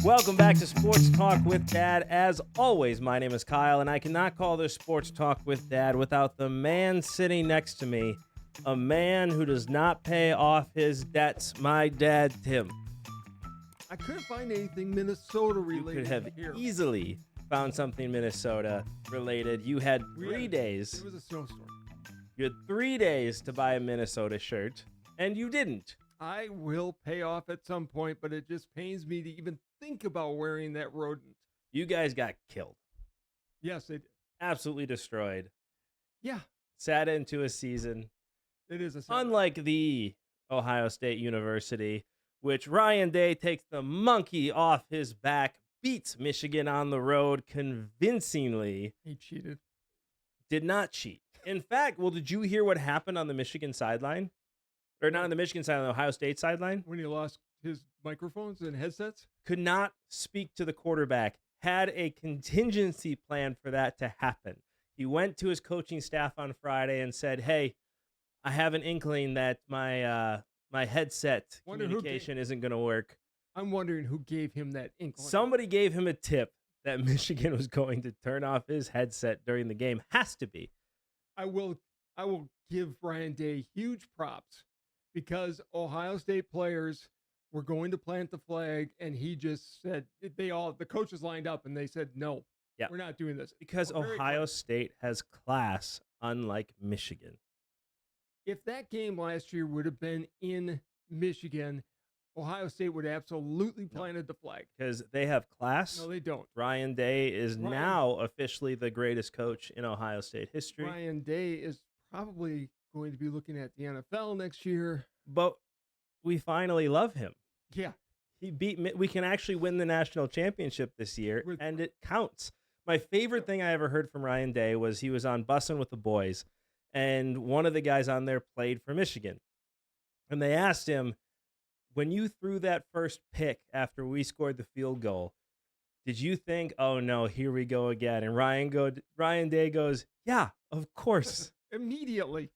Welcome back to Sports Talk with Dad. As always, my name is Kyle, and I cannot call this Sports Talk with Dad without the man sitting next to me, a man who does not pay off his debts, my dad, Tim. I couldn't find anything Minnesota related. You could have here. easily found something Minnesota related. You had 3 days. It was a snowstorm. You had 3 days to buy a Minnesota shirt, and you didn't. I will pay off at some point, but it just pains me to even think about wearing that rodent. You guys got killed. Yes, they did. Absolutely destroyed. Yeah. Sat into a season. It is a unlike the Ohio State University, which Ryan Day takes the monkey off his back, beats Michigan on the road convincingly. He cheated. Did not cheat. In fact, well, did you hear what happened on the Michigan sideline? Or not on the Michigan sideline, the Ohio State sideline? When he lost his microphones and headsets? Could not speak to the quarterback. Had a contingency plan for that to happen. He went to his coaching staff on Friday and said, hey, I have an inkling that my headset communication isn't going to work. I'm wondering who gave him that inkling. Somebody gave him a tip that Michigan was going to turn off his headset during the game. Has to be. I will give Ryan Day huge props because Ohio State players were going to plant the flag, and he just said the coaches lined up and they said no. Yeah, we're not doing this because Ohio State has class, unlike Michigan. If that game last year would have been in Michigan, Ohio State would have absolutely planted the flag. Because they have class. No, they don't. Ryan Day is now officially the greatest coach in Ohio State history. Ryan Day is probably going to be looking at the NFL next year. But we finally love him. Yeah. We can actually win the national championship this year, and it counts. My favorite thing I ever heard from Ryan Day was he was on Bussin' with the Boys, and one of the guys on there played for Michigan. And they asked him, when you threw that first pick after we scored the field goal, did you think, oh, no, here we go again? And Ryan Day goes, yeah, of course. Immediately.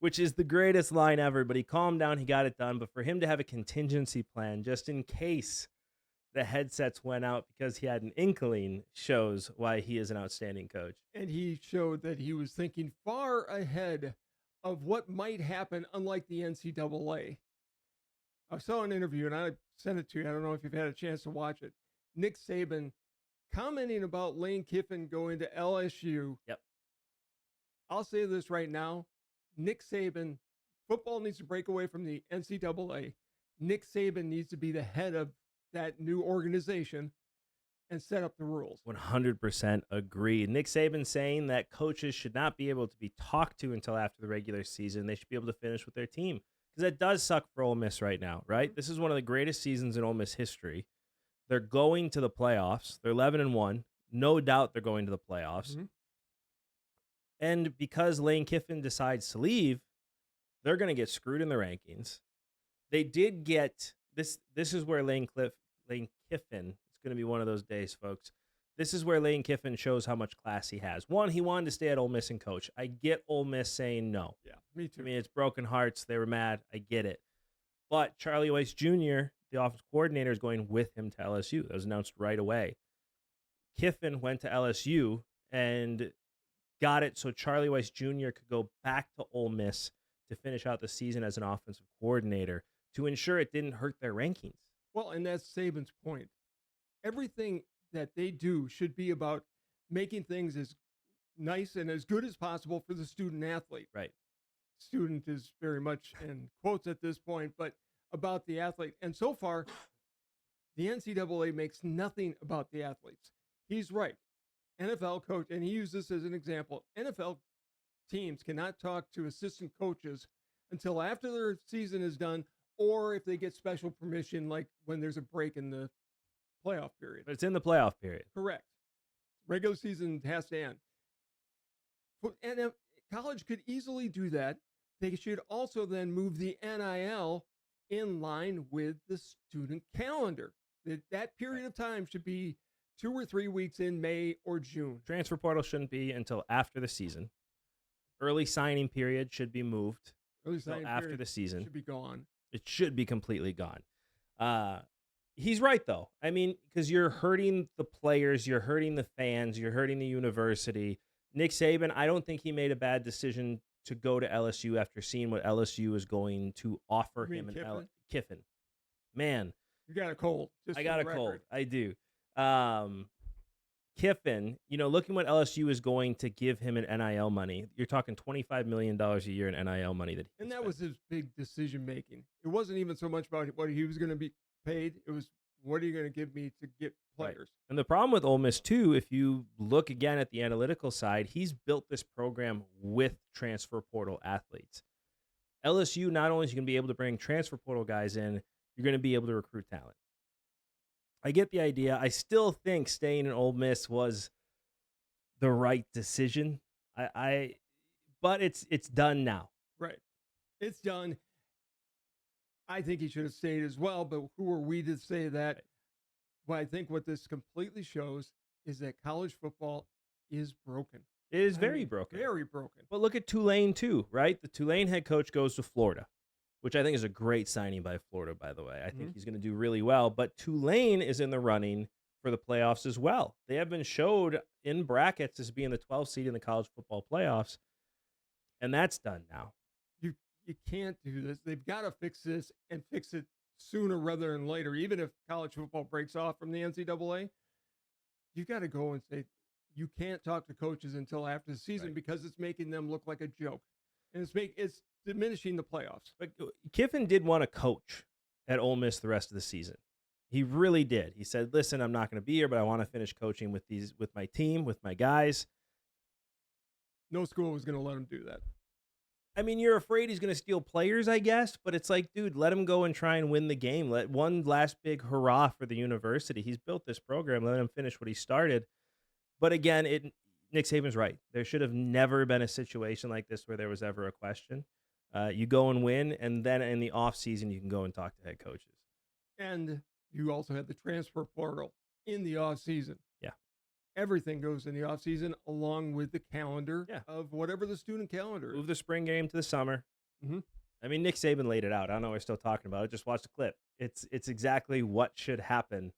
Which is the greatest line ever, but he calmed down, he got it done. But for him to have a contingency plan just in case the headsets went out because he had an inkling shows why he is an outstanding coach. And he showed that he was thinking far ahead of what might happen, unlike the NCAA. I saw an interview, and I sent it to you. I don't know if you've had a chance to watch it. Nick Saban commenting about Lane Kiffin going to LSU. Yep. I'll say this right now. Nick Saban, football needs to break away from the NCAA. Nick Saban needs to be the head of that new organization and set up the rules. 100% agree. Nick Saban saying that coaches should not be able to be talked to until after the regular season. They should be able to finish with their team. Because that does suck for Ole Miss right now, right? This is one of the greatest seasons in Ole Miss history. They're going to the playoffs. They're 11-1. No doubt they're going to the playoffs. Mm-hmm. And because Lane Kiffin decides to leave, they're going to get screwed in the rankings. They did get this. This is where Lane Kiffin, it's going to be one of those days, folks. This is where Lane Kiffin shows how much class he has. One, he wanted to stay at Ole Miss and coach. I get Ole Miss saying no. Yeah, me too. I mean, it's broken hearts. They were mad. I get it. But Charlie Weiss Jr., the offensive coordinator, is going with him to LSU. That was announced right away. Kiffin went to LSU and got it so Charlie Weiss Jr. could go back to Ole Miss to finish out the season as an offensive coordinator to ensure it didn't hurt their rankings. Well, and that's Saban's point. Everything that they do should be about making things as nice and as good as possible for the student athlete. Right. Student is very much in quotes at this point, but about the athlete. And so far, the NCAA makes nothing about the athletes. He's right. NFL coach, and he used this as an example, NFL teams cannot talk to assistant coaches until after their season is done, or if they get special permission, like when there's a break in the playoff period. But it's in the playoff period. Correct. Regular season has to end. And college could easily do that. They should also then move the NIL in line with the student calendar. That period of time should be 2 or 3 weeks in May or June. Transfer portal shouldn't be until after the season. Early signing period should be moved until after the season. Should be gone. It should be completely gone. He's right, though. I mean, because you're hurting the players, you're hurting the fans, you're hurting the university. Nick Saban, I don't think he made a bad decision to go to LSU after seeing what LSU is going to offer You mean him. Kiffin? Kiffin. Man, You got a cold. Just I for got the a cold. record. I do. Kiffin, looking what LSU is going to give him in NIL money, you're talking $25 million a year in NIL money And that was his big decision making. It wasn't even so much about what he was going to be paid. It was, what are you going to give me to get players? Right. And the problem with Ole Miss, too, if you look again at the analytical side, he's built this program with transfer portal athletes. LSU, not only is you going to be able to bring transfer portal guys in, you're going to be able to recruit talent. I get the idea. I still think staying in Ole Miss was the right decision. But it's done now. Right. It's done. I think he should have stayed as well, but who are we to say that? But I think what this completely shows is that college football is broken. It is very broken. Very broken. But look at Tulane, too, right? The Tulane head coach goes to Florida, which I think is a great signing by Florida, by the way. I think he's going to do really well. But Tulane is in the running for the playoffs as well. They have been showed in brackets as being the 12th seed in the college football playoffs, and that's done now. You can't do this. They've got to fix this and fix it sooner rather than later. Even if college football breaks off from the NCAA, you got to go and say, you can't talk to coaches until after the season because it's making them look like a joke. And it's diminishing the playoffs. But Kiffin did want to coach at Ole Miss the rest of the season. He really did. He said, listen, I'm not going to be here, but I want to finish coaching with my team, with my guys. No school was going to let him do that. I mean, you're afraid he's going to steal players, I guess, but it's like, dude, let him go and try and win the game. Let one last big hurrah for the university. He's built this program. Let him finish what he started. But again, Nick Saban's right. There should have never been a situation like this where there was ever a question. You go and win, and then in the offseason, you can go and talk to head coaches. And you also had the transfer portal in the offseason. Yeah. Everything goes in the offseason along with the calendar of whatever the student calendar is. Move the spring game to the summer. Mm-hmm. I mean, Nick Saban laid it out. I don't know we're still talking about it. Just watch the clip. It's exactly what should happen.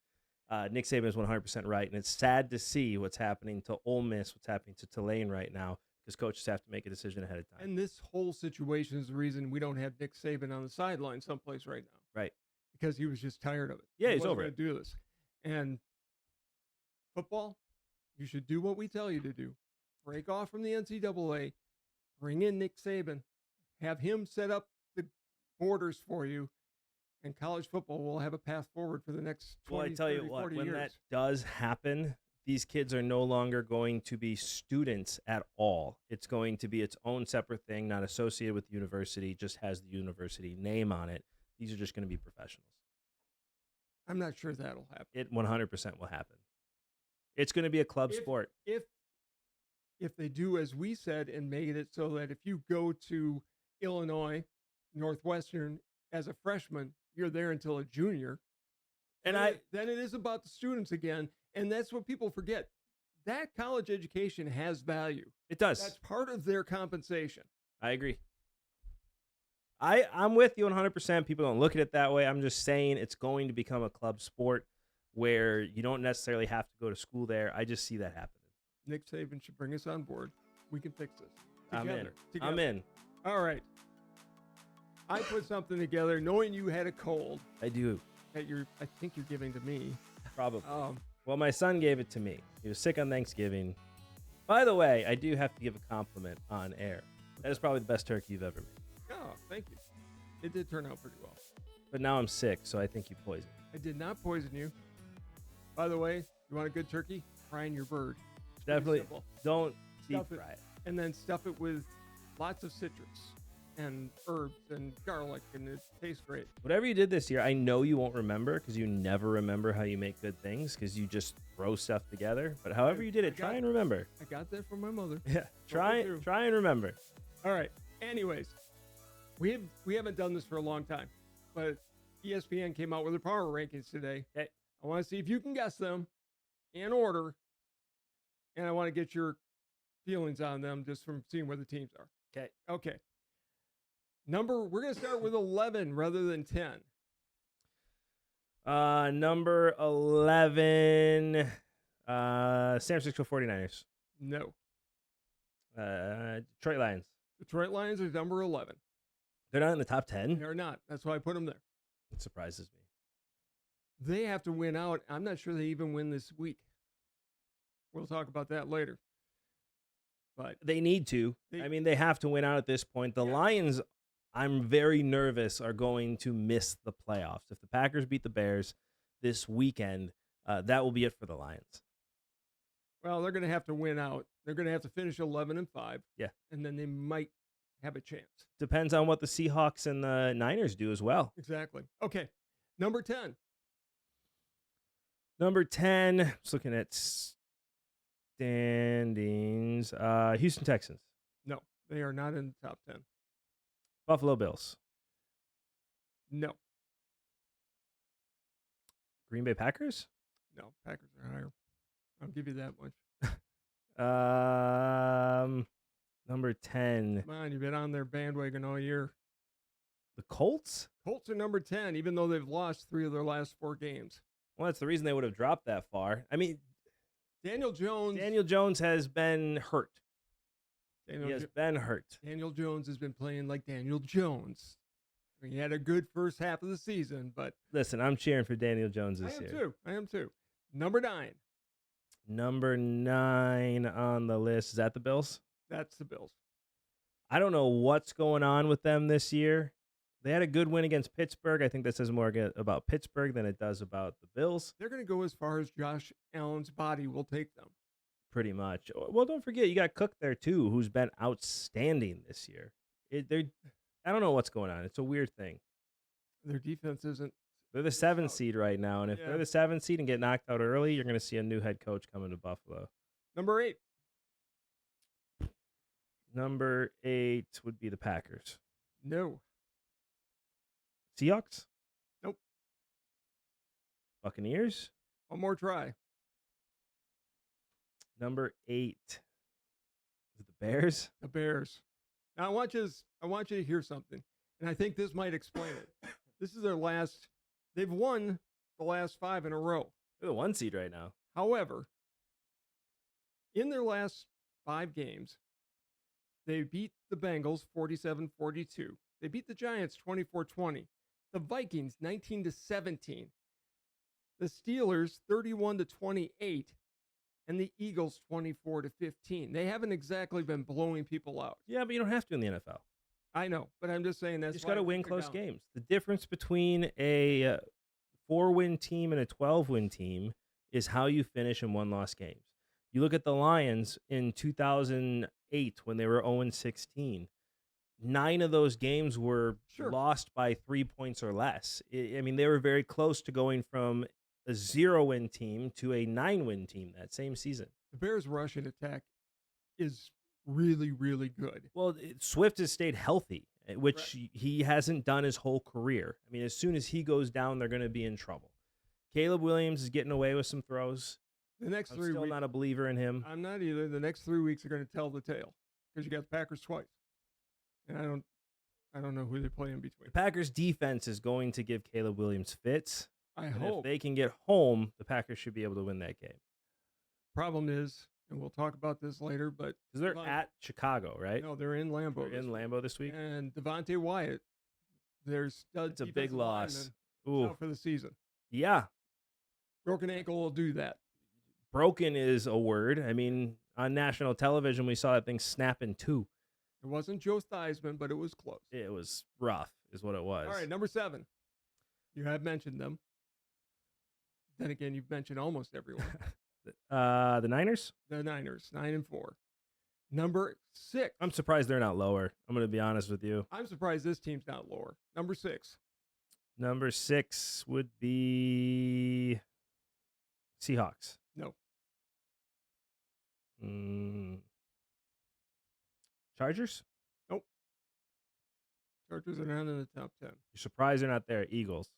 Nick Saban is 100% right, and it's sad to see what's happening to Ole Miss, what's happening to Tulane right now, because coaches have to make a decision ahead of time. And this whole situation is the reason we don't have Nick Saban on the sideline someplace right now. Right. Because he was just tired of it. Yeah, he's over it. Do this. And football, you should do what we tell you to do. Break off from the NCAA, bring in Nick Saban, have him set up the borders for you, and college football will have a path forward for the next 20, 30, 40 years. When that does happen, these kids are no longer going to be students at all. It's going to be its own separate thing, not associated with the university, just has the university name on it. These are just going to be professionals. I'm not sure that'll happen. It 100% will happen. It's going to be a club sport. If they do as we said and made it so that if you go to Illinois, Northwestern as a freshman, you're there until a junior. And then it is about the students again, and that's what people forget. That college education has value. It does. That's part of their compensation. I agree. I'm with you 100%. People don't look at it that way. I'm just saying it's going to become a club sport where you don't necessarily have to go to school there. I just see that happening. Nick Saban should bring us on board. We can fix this. Together. I'm in. All right. I put something together knowing you had a cold. I do. That I think you're giving to me. Probably. Well, my son gave it to me. He was sick on Thanksgiving. By the way, I do have to give a compliment on air. That is probably the best turkey you've ever made. Oh, thank you. It did turn out pretty well. But now I'm sick, so I think you poisoned me. I did not poison you. By the way, you want a good turkey? Fry in your bird. Definitely don't deep fry it. And then stuff it with lots of citrus and herbs and garlic, and it tastes great. Whatever you did this year, I know you won't remember because you never remember how you make good things because you just throw stuff together. But however you did it, try and remember. I got that from my mother. Yeah, try and remember. All right. Anyways, we haven't done this for a long time, but ESPN came out with their power rankings today. Okay. I want to see if you can guess them in order, and I want to get your feelings on them just from seeing where the teams are. Okay. Okay. We're going to start with 11 rather than 10. Number 11, San Francisco 49ers. No. Detroit Lions. Detroit Lions are number 11. They're not in the top 10? They're not. That's why I put them there. It surprises me. They have to win out. I'm not sure they even win this week. We'll talk about that later. But they need to. They have to win out at this point. The Lions, I'm very nervous, are going to miss the playoffs. If the Packers beat the Bears this weekend, that will be it for the Lions. Well, they're going to have to win out. They're going to have to finish 11-5. Yeah. And then they might have a chance. Depends on what the Seahawks and the Niners do as well. Exactly. Okay. Number 10. Number 10, just looking at standings, Houston Texans. No, they are not in the top 10. Buffalo Bills. No. Green Bay Packers? No, Packers are higher. I'll give you that much. Number 10. Come on, you've been on their bandwagon all year. The Colts? Colts are number 10, even though they've lost 3 of their last 4 games. Well, that's the reason they would have dropped that far. I mean, Daniel Jones has been hurt. He has been hurt. Daniel Jones has been playing like Daniel Jones. I mean, he had a good first half of the season, but... Listen, I'm cheering for Daniel Jones this year. I am too. Number 9. Number 9 on the list. Is that the Bills? That's the Bills. I don't know what's going on with them this year. They had a good win against Pittsburgh. I think that says more about Pittsburgh than it does about the Bills. They're going to go as far as Josh Allen's body will take them. Pretty much. Well, don't forget, you got Cook there, too, who's been outstanding this year. I don't know what's going on. It's a weird thing. Their defense isn't. They're the 7th seed right now, and if they're the 7th seed and get knocked out early, you're going to see a new head coach coming to Buffalo. Number 8. Number 8 would be the Packers. No. Seahawks? Nope. Buccaneers? One more try. Number 8. Is it the Bears? The Bears. Now I want you to hear something, and I think this might explain it. This is their last. They've won the last 5 in a row. They're the 1 seed right now. However, in their last 5 games, they beat the Bengals 47-42. They beat the Giants 24-20. The Vikings 19-17. The Steelers 31-28. And the Eagles 24-15. They haven't exactly been blowing people out. Yeah, but you don't have to in the NFL. I know, but I'm just saying that's. You just got to win close games. The difference between a 4-win team and a 12-win team is how you finish in 1-loss games. You look at the Lions in 2008 when they were 0-16. 9 of those games were lost by 3 points or less. I mean, they were very close to going from a 0-win team to a 9-win team that same season. The Bears' rushing attack is really, really good. Well, Swift has stayed healthy, which he hasn't done his whole career. I mean, as soon as he goes down, they're going to be in trouble. Caleb Williams is getting away with some throws. The next 3 weeks, I'm still not a believer in him. I'm not either. The next 3 weeks are going to tell the tale because you got the Packers twice, and I don't know who they play in between. The Packers' defense is going to give Caleb Williams fits. I hope. If they can get home, the Packers should be able to win that game. Problem is, and we'll talk about this later, but because they're at Chicago, right? No, they're in Lambeau. They're in Lambeau this week. And Devontae Wyatt, their stud. It's a big loss. Out for the season. Yeah, broken ankle will do that. Broken is a word. I mean, on national television, we saw that thing snap in 2. It wasn't Joe Theismann, but it was close. It was rough, is what it was. All right, number 7. You have mentioned them. Then again, you've mentioned almost everyone. The Niners? The Niners, 9-4. Number 6. I'm surprised they're not lower. I'm going to be honest with you. I'm surprised this team's not lower. Number 6. Number 6 would be Seahawks. No. Chargers? Nope. Chargers are not in the top 10. You're surprised they're not there. Eagles.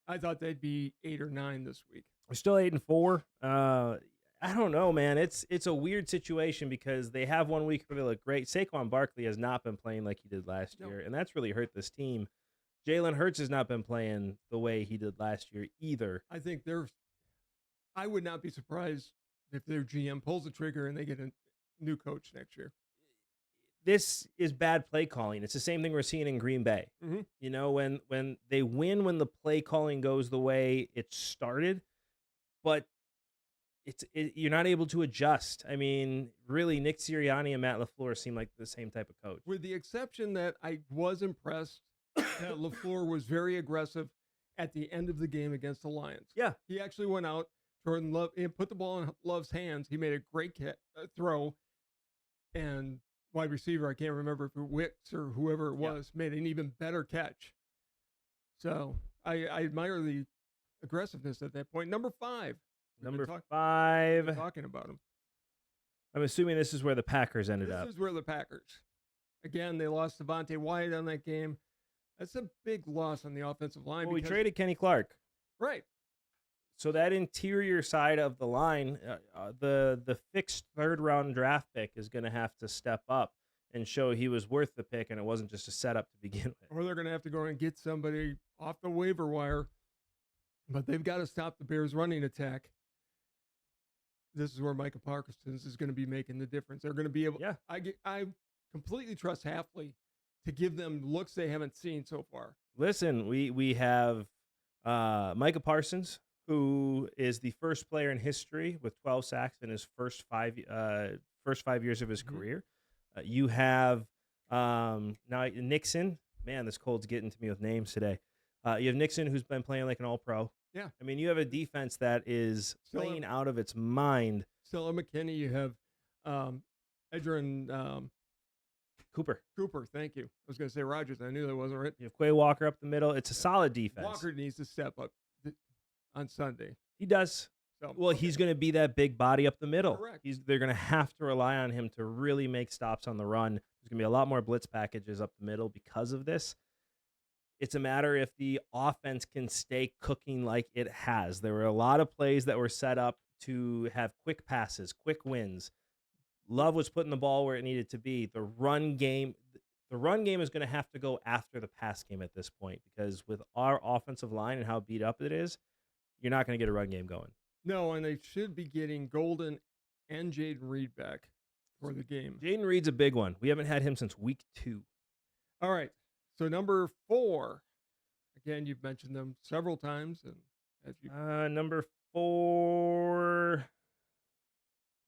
I thought they'd be 8 or 9 this week. We're still 8-4. I I don't know, man. It's a weird situation because they have 1 week where they look great. Saquon Barkley has not been playing like he did last year, and that's really hurt this team. Jalen Hurts has not been playing the way he did last year either. I would not be surprised if their GM pulls the trigger and they get a new coach next year. This is bad play calling. It's the same thing we're seeing in Green Bay. Mm-hmm. You know, when they win, when the play calling goes the way it started, but you're not able to adjust. I mean, really, Nick Sirianni and Matt LaFleur seem like the same type of coach. With the exception that I was impressed that LaFleur was very aggressive at the end of the game against the Lions. Yeah. He actually went out, Jordan Love, and put the ball in Love's hands. He made a great throw, and wide receiver, I can't remember if it was Wicks or whoever it was, made an even better catch. So I admire the aggressiveness at that point. Number 5. Number 5. Talking about him. I'm assuming this is where the Packers ended up. This is where the Packers. Again, they lost Devontae Wyatt on that game. That's a big loss on the offensive line. Well, we traded Kenny Clark. Right. So that interior side of the line, the fixed third-round draft pick is going to have to step up and show he was worth the pick and it wasn't just a setup to begin with. Or they're going to have to go and get somebody off the waiver wire. But they've got to stop the Bears' running attack. This is where Micah Parsons is going to be making the difference. They're going to be able. Yeah. I completely trust Hafley to give them looks they haven't seen so far. Listen, we have Micah Parsons, who is the first player in history with 12 sacks in his first 5 years of his career. You have now Nixon. Man, this cold's getting to me with names today. You have Nixon, who's been playing like an all-pro. Yeah. I mean, you have a defense that is playing out of its mind. Still at McKinney, you have Edgerrin Cooper, thank you. I was going to say Rogers. I knew that wasn't right. You have Quay Walker up the middle. It's a solid defense. Walker needs to step up on Sunday. He does. So, well, he's going to be that big body up the middle. Correct. They're going to have to rely on him to really make stops on the run. There's going to be a lot more blitz packages up the middle because of this. It's a matter if the offense can stay cooking like it has. There were a lot of plays that were set up to have quick passes, quick wins. Love was putting the ball where it needed to be. The run game is going to have to go after the pass game at this point because with our offensive line and how beat up it is, you're not going to get a run game going. No, and they should be getting Golden and Jaden Reed back for the game. Jaden Reed's a big one. We haven't had him since week 2. All right. So number 4, again, you've mentioned them several times, and as you number 4,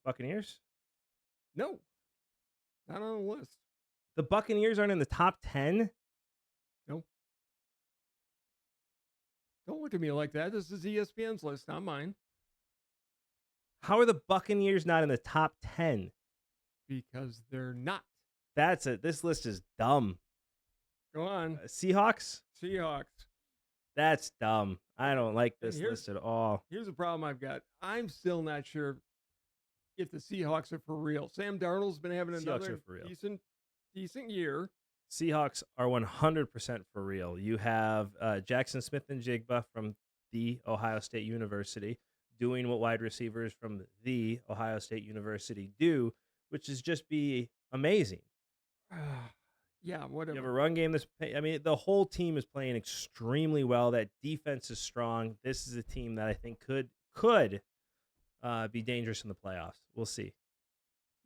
Buccaneers. No, not on the list. The Buccaneers aren't in the top 10. No. Don't look at me like that. This is ESPN's list, not mine. How are the Buccaneers not in the top 10? Because they're not. That's it. This list is dumb. Go on. Seahawks? Seahawks. That's dumb. I don't like this list at all. Here's the problem I've got. I'm still not sure if the Seahawks are for real. Sam Darnold's been having another decent year. Seahawks are 100% for real. You have Jackson Smith and Jigba from the Ohio State University doing what wide receivers from the Ohio State University do, which is just be amazing. Yeah, whatever. You have a run game the whole team is playing extremely well. That defense is strong. This is a team that I think could be dangerous in the playoffs. We'll see.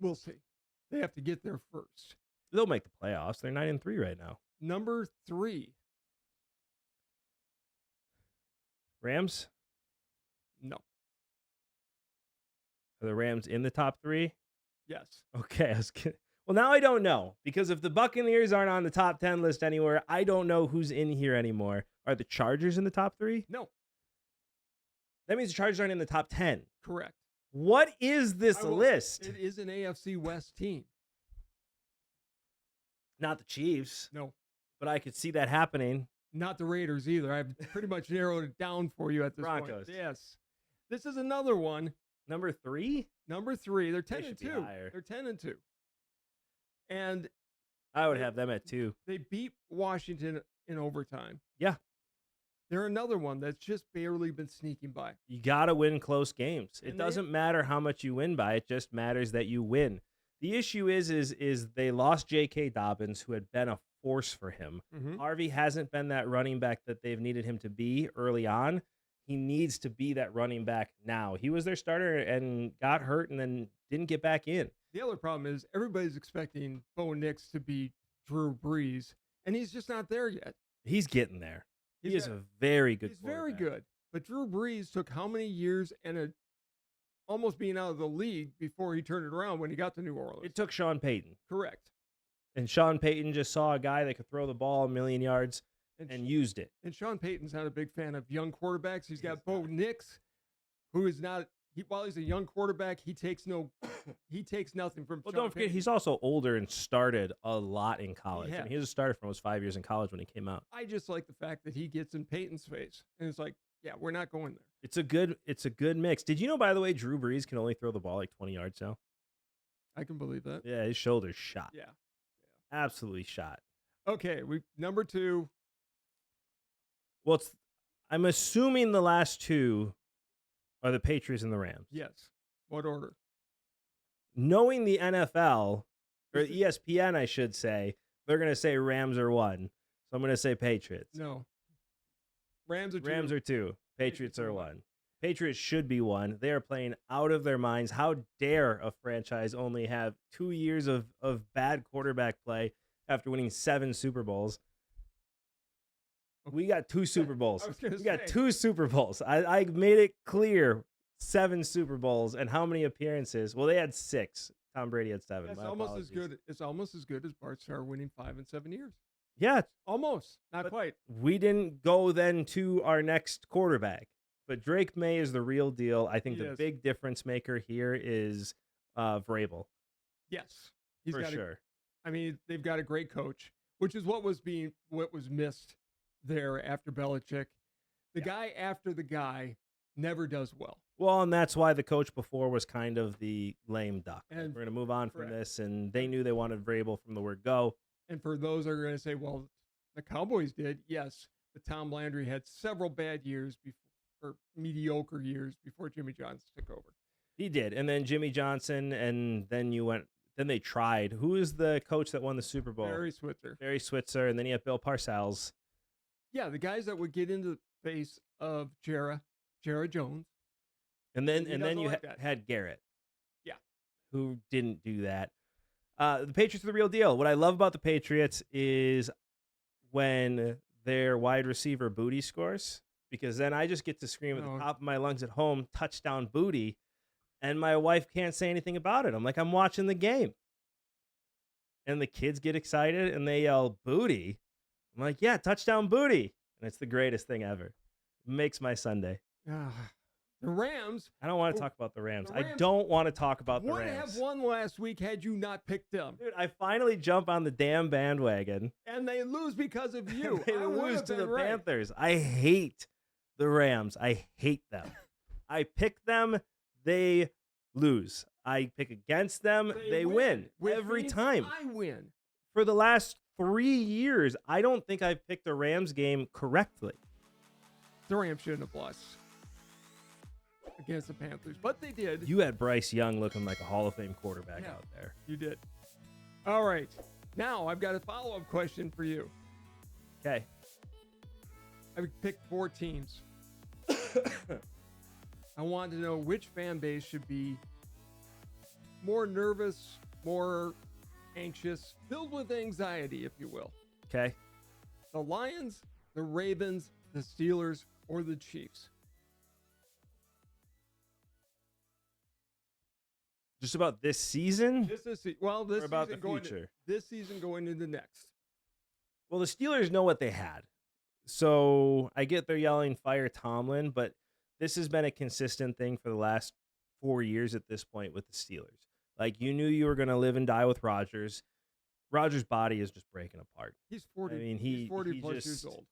We'll see. They have to get there first. They'll make the playoffs. They're 9-3 right now. Number 3. Rams? No. Are the Rams in the top 3? Yes. Okay. Well, now I don't know. Because if the Buccaneers aren't on the top 10 list anywhere, I don't know who's in here anymore. Are the Chargers in the top 3? No. That means the Chargers aren't in the top 10. Correct. What is this list? It is an AFC West team. Not the Chiefs. No. But I could see that happening. Not the Raiders either. I've pretty much narrowed it down for you at this Broncos. point. Yes. This is another one. Number 3? Number 3. They're 10-2. They're 10-2. And I would have them at 2. They beat Washington in overtime. Yeah. They're another one that's just barely been sneaking by. You got to win close games. It And doesn't matter how much you win by. It just matters that you win. The issue is they lost J.K. Dobbins, who had been a force for him. Harvey hasn't been that running back that they've needed him to be early on. He needs to be that running back now. He was their starter and got hurt and then didn't get back in. The other problem is everybody's expecting Bo Nix to be Drew Brees, and he's just not there yet. He's getting there. He is a very good quarterback. He's very good. But Drew Brees took how many years and almost being out of the league before he turned it around when he got to New Orleans? It took Sean Payton. Correct. And Sean Payton just saw a guy that could throw the ball 1,000,000 yards and used it. And Sean Payton's not a big fan of young quarterbacks. He's got Bo Nix, who is not. While he's a young quarterback, he takes nothing from. Well, Sean don't forget, Payton. he's also older and started a lot in college. Yeah. I mean, he was a starter for almost 5 years in college when he came out. I just like the fact that he gets in Payton's face, and it's like, yeah, we're not going there. It's a good mix. Did you know, by the way, Drew Brees can only throw the ball like 20 yards now? I can believe that. Yeah, his shoulder's shot. Yeah. Absolutely shot. Okay, number 2. Well, I'm assuming the last two are the Patriots and the Rams. Yes. What order? Knowing the NFL, or ESPN, I should say, they're going to say Rams are 1. So I'm going to say Patriots. No. Rams are 2. Rams are 2. Patriots are 1. Patriots should be 1. They are playing out of their minds. How dare a franchise only have 2 years of bad quarterback play after winning 7 Super Bowls? We got 2 Super Bowls. Got 2 Super Bowls. I made it clear 7 Super Bowls and how many appearances. Well, they had 6. Tom Brady had 7. That's almost as good. It's almost as good as Bart Starr winning 5 in 7 years. Yeah, almost. Not quite. We didn't go then to our next quarterback, but Drake May is the real deal. I think the big difference maker here is Vrabel. Yes, for sure. I mean, they've got a great coach, which is what was missed there after Belichick. The guy after the guy never does well. Well, and that's why the coach before was kind of the lame duck. And we're going to move on from this, and they knew they wanted Vrabel from the word go. And for those that are going to say, well, the Cowboys did, yes, but Tom Landry had several bad years or mediocre years before Jimmy Johnson took over. He did, and then Jimmy Johnson, and then they tried. Who is the coach that won the Super Bowl? Barry Switzer. And then you have Bill Parcells. Yeah, the guys that would get into the face of Jarrah Jones. And then you had Garrett. Yeah. Who didn't do that. The Patriots are the real deal. What I love about the Patriots is when their wide receiver Booty scores, because then I just get to scream at the top of my lungs at home, touchdown Booty, and my wife can't say anything about it. I'm like, I'm watching the game. And the kids get excited and they yell, Booty. I'm like, yeah, touchdown Booty. And it's the greatest thing ever. It makes my Sunday. The Rams. I don't want to talk about the Rams. I don't want to talk about the Rams. Would have won last week had you not picked them. Dude, I finally jump on the damn bandwagon. And they lose because of you. They lose to the Panthers. I hate the Rams. I hate them. I pick them, they lose. I pick against them, they win. Every time. I win. For the last 3 years, I don't think I've picked a Rams game correctly. The Rams shouldn't have lost against the Panthers, but they did. You had Bryce Young looking like a Hall of Fame quarterback out there. You did. All right. Now I've got a follow-up question for you. Okay. I picked 4 teams. I wanted to know which fan base should be more nervous, more anxious, filled with anxiety, if you will. Okay. The Lions, the Ravens, the Steelers, or the Chiefs? Just about this season? This season going into next. Well, the Steelers know what they had. So I get they're yelling fire Tomlin, but this has been a consistent thing for the last 4 years at this point with the Steelers. Like, you knew you were going to live and die with Rodgers. Rodgers' body is just breaking apart. He's 40. I mean, he's 40 plus years old.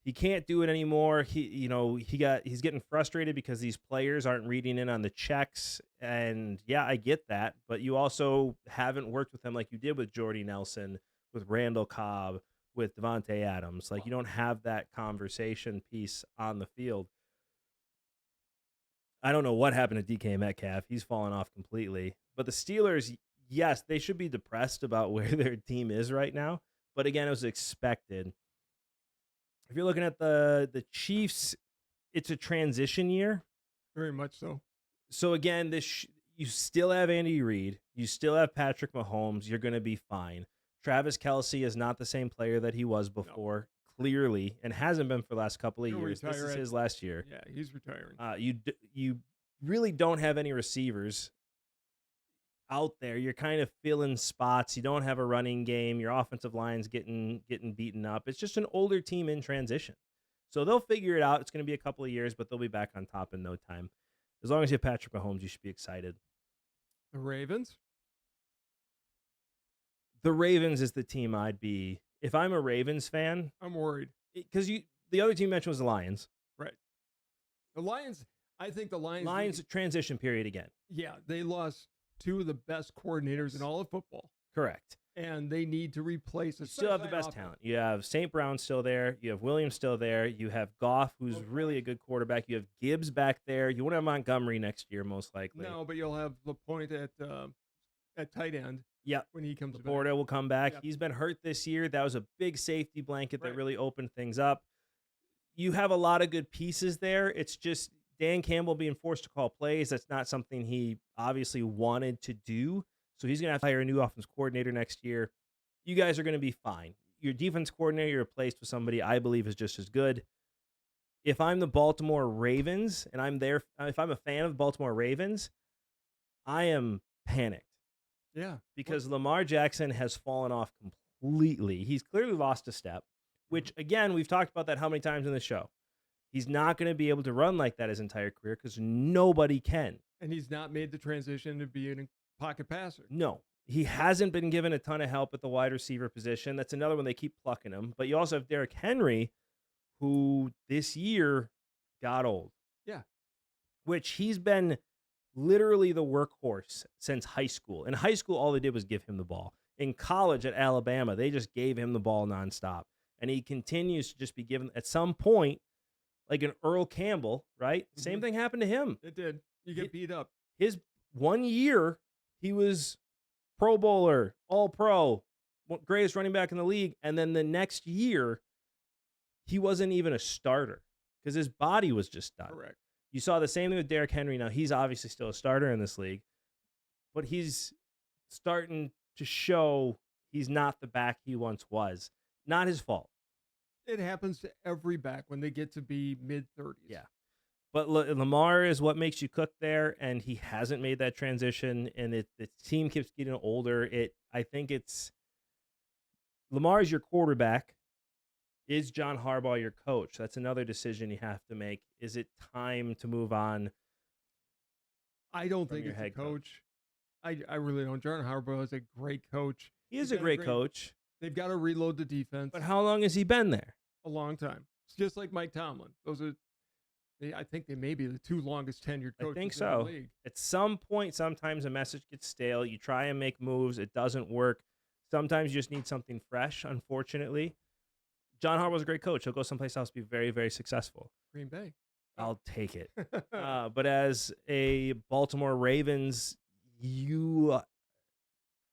He can't do it anymore. He's getting frustrated because these players aren't reading in on the checks. And yeah, I get that, but you also haven't worked with them like you did with Jordy Nelson, with Randall Cobb, with Devontae Adams. Like, you don't have that conversation piece on the field. I don't know what happened to DK Metcalf. He's fallen off completely. But the Steelers, yes, they should be depressed about where their team is right now. But again, it was expected. If you're looking at the Chiefs, it's a transition year. Very much so. So again, you still have Andy Reid. You still have Patrick Mahomes. You're going to be fine. Travis Kelce is not the same player that he was before, clearly, and hasn't been for the last couple of years. This is his last year. Yeah, he's retiring. You really don't have any receivers out there. You're kind of filling spots. You don't have a running game. Your offensive line's getting beaten up. It's just an older team in transition. So they'll figure it out. It's going to be a couple of years, but they'll be back on top in no time. As long as you have Patrick Mahomes, you should be excited. The Ravens? The Ravens is the team I'd be. If I'm a Ravens fan, I'm worried. Because the other team you mentioned was the Lions. Right. The Lions, I think the Lions... Lions transition period again. Yeah, they lost two of the best coordinators in all of football. Correct. And they need to replace... You still have the best talent. You have St. Brown still there. You have Williams still there. You have Goff, who's really a good quarterback. You have Gibbs back there. You won't have Montgomery next year, most likely. No, but you'll have LaPointe at tight end. Yeah, when he comes back. Laporta will come back. Yep. He's been hurt this year. That was a big safety blanket that really opened things up. You have a lot of good pieces there. It's just Dan Campbell being forced to call plays. That's not something he obviously wanted to do. So he's going to have to hire a new offense coordinator next year. You guys are going to be fine. Your defense coordinator you're replaced with somebody I believe is just as good. If I'm the Baltimore Ravens and I'm there, if I'm a fan of the Baltimore Ravens, I am panicked. Yeah. Because Lamar Jackson has fallen off completely. He's clearly lost a step, which, again, we've talked about that how many times in the show. He's not going to be able to run like that his entire career because nobody can. And he's not made the transition to being a pocket passer. No. He hasn't been given a ton of help at the wide receiver position. That's another one they keep plucking him. But you also have Derrick Henry, who this year got old. Yeah. Which he's been literally the workhorse since high school. In high school, all they did was give him the ball. In college at Alabama, they just gave him the ball nonstop. And he continues to just be given, at some point, like an Earl Campbell, right? Mm-hmm. Same thing happened to him. It did. You get beat up. His 1 year, he was Pro Bowler, All-Pro, greatest running back in the league. And then the next year, he wasn't even a starter because his body was just done. Correct. You saw the same thing with Derrick Henry. Now, he's obviously still a starter in this league, but he's starting to show he's not the back he once was. Not his fault. It happens to every back when they get to be mid-30s. Yeah. But Lamar is what makes you cook there, and he hasn't made that transition, and the team keeps getting older. I think it's Lamar is your quarterback. Is John Harbaugh your coach? That's another decision you have to make. Is it time to move on? I don't think it's a coach. I really don't. John Harbaugh is a great coach. He is a great coach. They've got to reload the defense. But how long has he been there? A long time. It's just like Mike Tomlin. I think they may be the two longest tenured coaches in the league. At some point, sometimes a message gets stale. You try and make moves. It doesn't work. Sometimes you just need something fresh, unfortunately. John Harbaugh's a great coach. He'll go someplace else, be very, very successful. Green Bay. I'll take it. But as a Baltimore Ravens,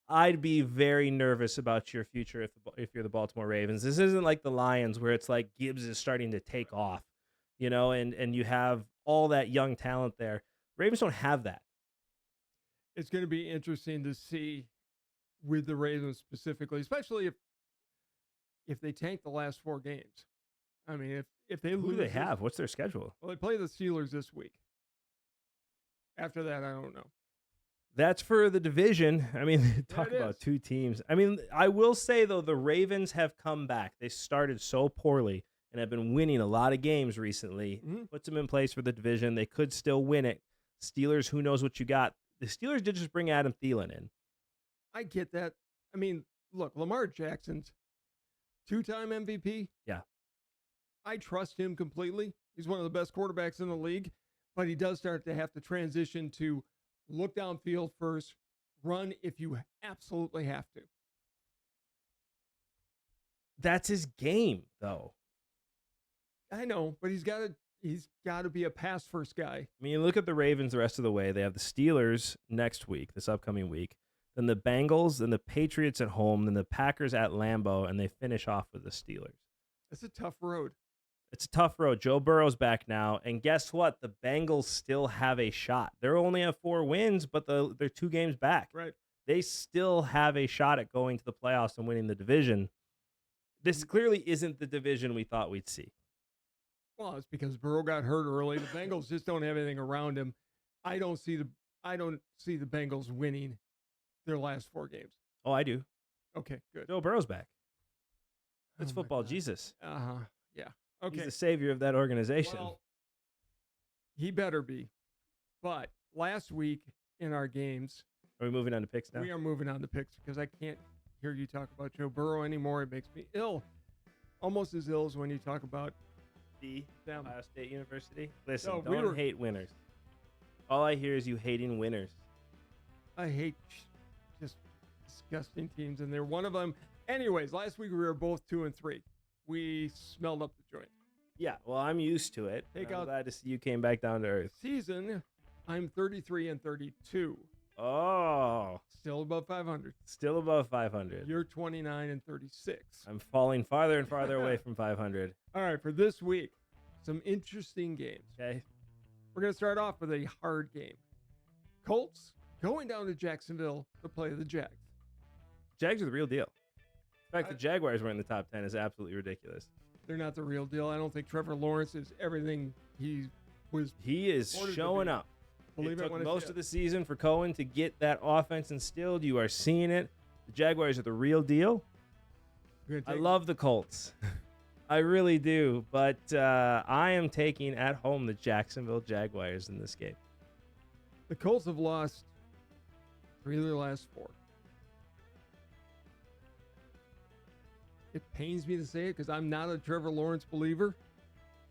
I'd be very nervous about your future if you're the Baltimore Ravens. This isn't like the Lions where it's like Gibbs is starting to take off, and you have all that young talent there. Ravens don't have that. It's going to be interesting to see with the Ravens specifically, especially if they tank the last 4 games. I mean, if they lose... Who do they have? What's their schedule? Well, they play the Steelers this week. After that, I don't know. That's for the division. I mean, talk about 2 teams. I mean, I will say, though, the Ravens have come back. They started so poorly and have been winning a lot of games recently. Mm-hmm. Puts them in place for the division. They could still win it. Steelers, who knows what you got. The Steelers did just bring Adam Thielen in. I get that. I mean, look, Lamar Jackson's 2-time MVP. Yeah. I trust him completely. He's one of the best quarterbacks in the league, but he does start to have to transition to look downfield first, run if you absolutely have to. That's his game, though. I know, but he's got to be a pass first guy. I mean, you look at the Ravens the rest of the way. They have the Steelers next week, this upcoming week, then the Bengals, then the Patriots at home, then the Packers at Lambeau, and they finish off with the Steelers. It's a tough road. It's a tough road. Joe Burrow's back now, and guess what? The Bengals still have a shot. They only have 4 wins, but they're 2 games back. Right. They still have a shot at going to the playoffs and winning the division. This clearly isn't the division we thought we'd see. Well, it's because Burrow got hurt early. The Bengals just don't have anything around him. I don't see the Bengals winning their last 4 games. Oh, I do. Okay, good. Joe Burrow's back. It's Oh my football God. Jesus. Yeah. Okay. He's the savior of that organization. Well, he better be. But last week in our games, Are we moving on to picks now? we are moving on to picks because I can't hear you talk about Joe Burrow anymore. It makes me ill. Almost as ill as when you talk about The them. Ohio State University. Listen, No, we don't were- hate winners. All I hear is you hating winners. I hate just disgusting teams, and they're one of them. Anyways, last week we were both 2 and 3. We smelled up the joint. Yeah, well, I'm used to it. Take I'm out- glad to see you came back down to earth. Season, I'm 33 and 32. Oh, Still above 500. still above 500. You're 29 and 36. I'm falling farther and farther away from 500. All right, for this week, some interesting games. Okay. We're going to start off with a hard game. Colts going down to Jacksonville to play the Jags. Jags are the real deal. In fact, the Jaguars were in the top 10 is absolutely ridiculous. They're not the real deal. I don't think Trevor Lawrence is everything he was. He is Ordered to showing be. up. Believe It it took when I see most it. of the season for Cohen to get that offense instilled. You are seeing it. The Jaguars are the real deal. We're gonna I take- love the Colts. I really do. But I am taking at home the Jacksonville Jaguars in this game. The Colts have lost 3 of their last 4. It pains me to say it because I'm not a Trevor Lawrence believer,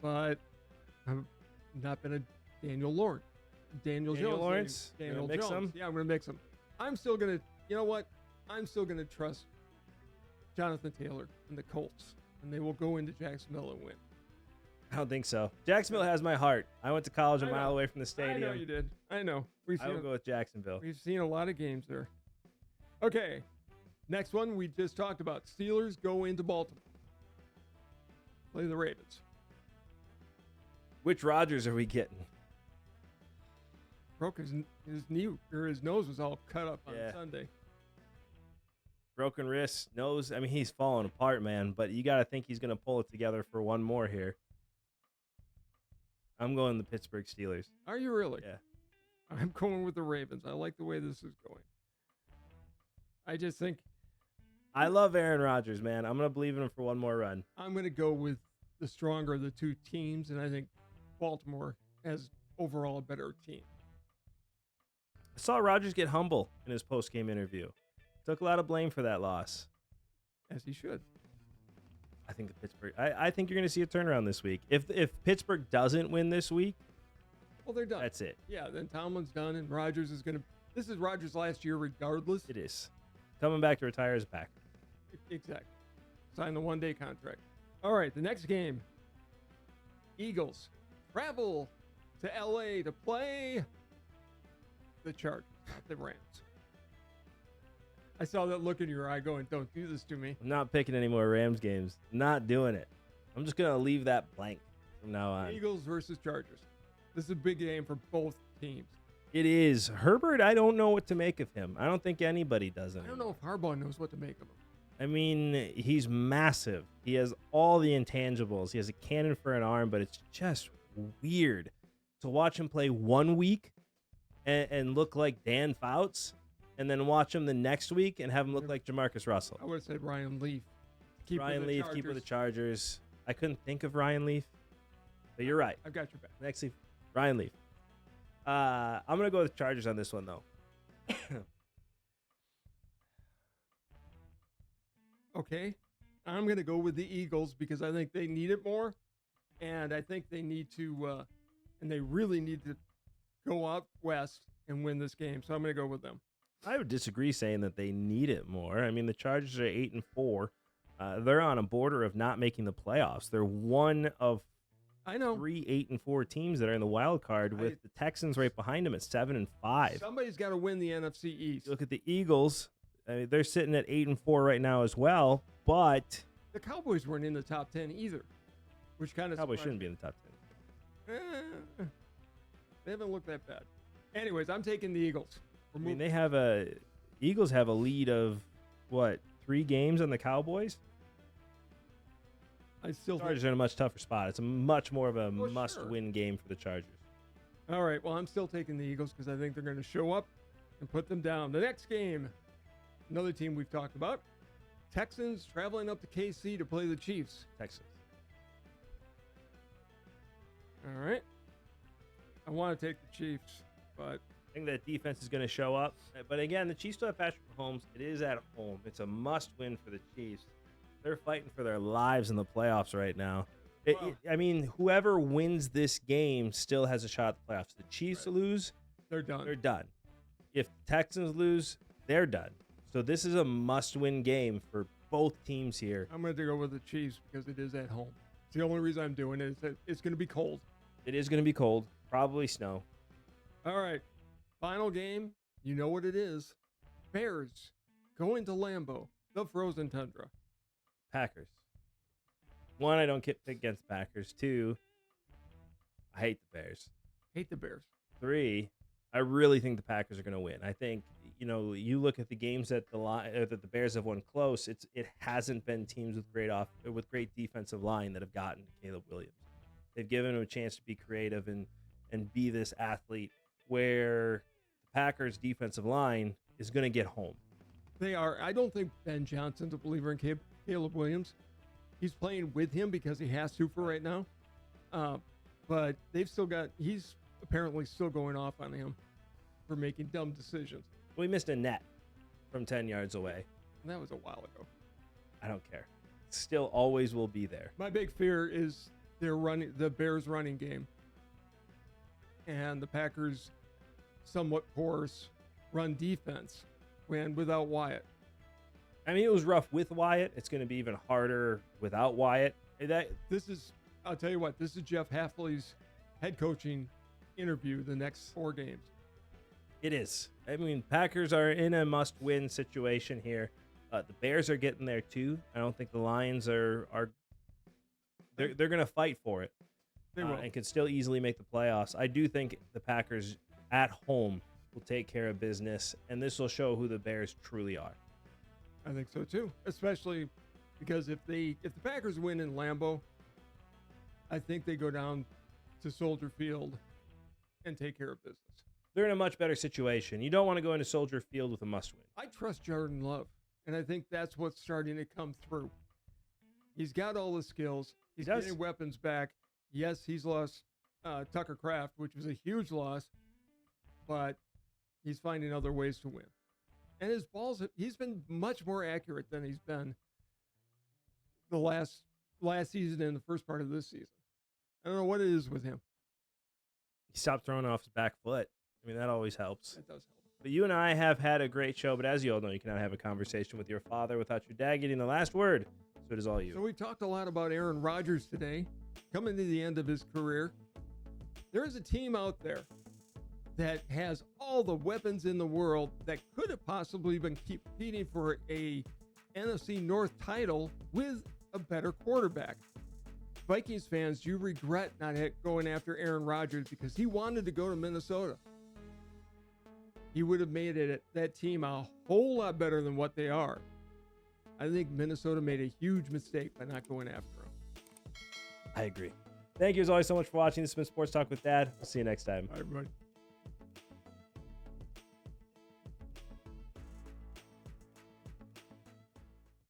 but I've not been a Daniel Jones. Daniel Lawrence? Daniel Gonna mix Jones. them? Yeah, I'm going to mix them. I'm still going to, you know what? I'm still going to trust Jonathan Taylor and the Colts, and they will go into Jacksonville and win. I don't think so. Jacksonville has my heart. I went to college a I know. mile away from the I stadium. know you did. I know. I will go with Jacksonville. We've seen a lot of games there. Okay. Next one we just talked about. Steelers go into Baltimore. Play the Ravens. Which Rodgers are we getting? Broke his knee or his nose was all cut up on Yeah. Sunday. Broken wrist, nose. I mean, he's falling apart, man. But you got to think he's going to pull it together for one more here. I'm going the Pittsburgh Steelers. Are you really? Yeah. I'm going with the Ravens. I like the way this is going. I just think I love Aaron Rodgers, man. I'm going to believe in him for one more run. I'm going to go with the stronger of the 2 teams, and I think Baltimore has overall a better team. I saw Rodgers get humble in his post-game interview. Took a lot of blame for that loss. As he should. I think the Pittsburgh. I think you're going to see a turnaround this week. If Pittsburgh doesn't win this week, Well, they're done. that's it. Yeah, then Tomlin's done, and Rodgers is going to. This is Rodgers' last year, regardless. It is coming back to retire as a Packer. Exactly. Sign the 1-day contract. All right, the next game. Eagles travel to LA to play the Chargers, the Rams. I saw that look in your eye going, don't do this to me. I'm not picking any more Rams games. Not doing it. I'm just going to leave that blank from now on. Eagles versus Chargers. This is a big game for both teams. It is. Herbert, I don't know what to make of him. I don't think anybody does I anymore. don't know if Harbaugh knows what to make of him. I mean, he's massive. He has all the intangibles. He has a cannon for an arm, but it's just weird to watch him play 1 week and look like Dan Fouts, and then watch him the next week and have him look like Jamarcus Russell. I would have said Ryan Leaf. Ryan Leaf, keeper of the Chargers. I couldn't think of Ryan Leaf, but you're right. I've got your back. Next Leaf, Ryan Leaf. I'm going to go with the Chargers on this one, though. Okay. I'm going to go with the Eagles because I think they need it more. And I think they need to, and they really need to go out west and win this game. So I'm going to go with them. I would disagree saying that they need it more. I mean, the Chargers are 8-4. They're on a border of not making the playoffs. They're one of 3 8-4 teams that are in the wild card, with the Texans right behind them at 7-5. Somebody's got to win the NFC East. You look at the Eagles. They're sitting at 8-4 right now as well, but the Cowboys weren't in the top 10 either, which kind of Cowboys shouldn't be in the top 10. They haven't looked that bad. Anyways, I'm taking the Eagles. Eagles have a lead of what, 3 games on the Cowboys? Chargers are in a much tougher spot. It's a much more of a must-win game for the Chargers. All right, well, I'm still taking the Eagles because I think they're going to show up and put them down. The next game, another team we've talked about, Texans traveling up to KC to play the Chiefs. Texans. All right. I want to take the Chiefs, but I think that defense is going to show up. But again, the Chiefs still have Patrick Mahomes. It is at home. It's a must-win for the Chiefs. They're fighting for their lives in the playoffs right now. I mean, whoever wins this game still has a shot at the playoffs. The Chiefs lose, they're done. They're done. If the Texans lose, they're done. So this is a must-win game for both teams here. I'm going to go with the Chiefs because it is at home. It's the only reason I'm doing it is that it's going to be cold. It is going to be cold. Probably snow. All right. Final game. You know what it is. Bears going to Lambeau, the frozen tundra. Packers. 1, I don't pick against Packers. 2, I hate the Bears. Hate the Bears. 3, I really think the Packers are going to win. I think, you look at the games that the Bears have won close. It hasn't been teams with great defensive line that have gotten Caleb Williams. They've given him a chance to be creative and be this athlete, where the Packers' defensive line is going to get home. They are. I don't think Ben Johnson's a believer in Caleb Williams. He's playing with him because he has to for right now. But he's apparently still going off on him for making dumb decisions. We missed a net from 10 yards away. And that was a while ago. I don't care. Still always will be there. My big fear is the Bears running game and the Packers somewhat porous run defense when without Wyatt. I mean, it was rough with Wyatt. It's going to be even harder without Wyatt. I'll tell you what, this is Jeff Hafley's head coaching interview the next 4 games. It is. I mean, Packers are in a must-win situation here. The Bears are getting there too. I don't think the Lions are they're going to fight for it. They will. And can still easily make the playoffs. I do think the Packers at home will take care of business, and this will show who the Bears truly are. I think so too, especially because if the Packers win in Lambeau, I think they go down to Soldier Field and take care of business. They're in a much better situation. You don't want to go into Soldier Field with a must-win. I trust Jordan Love, and I think that's what's starting to come through. He's got all the skills. He's getting weapons back. Yes, he's lost Tucker Kraft, which was a huge loss, but he's finding other ways to win. And his balls, he's been much more accurate than he's been the last season and the first part of this season. I don't know what it is with him. He stopped throwing off his back foot. I mean, that always helps. That does help. But you and I have had a great show, but as you all know, you cannot have a conversation with your father without your dad getting the last word. So it is all you. So we've talked a lot about Aaron Rodgers today, coming to the end of his career. There is a team out there that has all the weapons in the world that could have possibly been competing for a NFC North title with a better quarterback. Vikings fans, you regret not going after Aaron Rodgers because he wanted to go to Minnesota. He would have made that team a whole lot better than what they are. I think Minnesota made a huge mistake by not going after him. I agree. Thank you as always so much for watching. This has been Sports Talk with Dad. We'll see you next time. Bye, everybody.